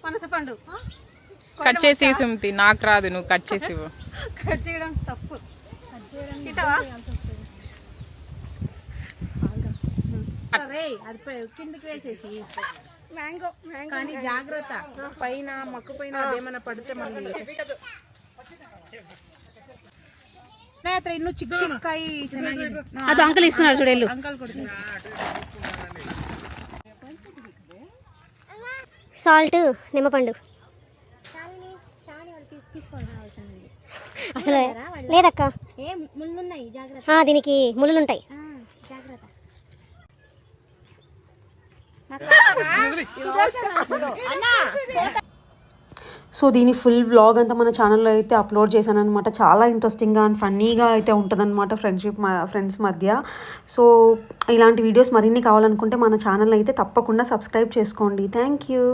పనసపండు కట్ చేసి సుమతి, నాకు రాదు, నువ్వు కట్ చేసి కట్ చేయడం తప్పు. తింటావా? కిందకి వేసేసి మ్యాంగో కానీ జాగ్రత్త, పైన మక్కు పైన అదేమన్నా పడితే మళ్ళీ ఇನ್ನು చిಕ್ಕ చిక్కాయి అది అంకల్ ఇస్తున్నారు చూడేళ్ళు. సాల్ట్, నిమ్మపండు అసలు లేదక్క, దీనికి ముళ్ళులుంటాయి. సో దీని ఫుల్ వ్లాగ్ అంతా మన ఛానల్లో అయితే అప్లోడ్ చేశాను అనమాట. చాలా ఇంట్రెస్టింగ్గా అండ్ ఫన్నీగా అయితే ఉంటుందన్నమాట ఫ్రెండ్స్ మధ్య. సో ఇలాంటి వీడియోస్ మరిన్ని కావాలనుకుంటే మన ఛానల్ అయితే తప్పకుండా సబ్స్క్రైబ్ చేసుకోండి. Thank you.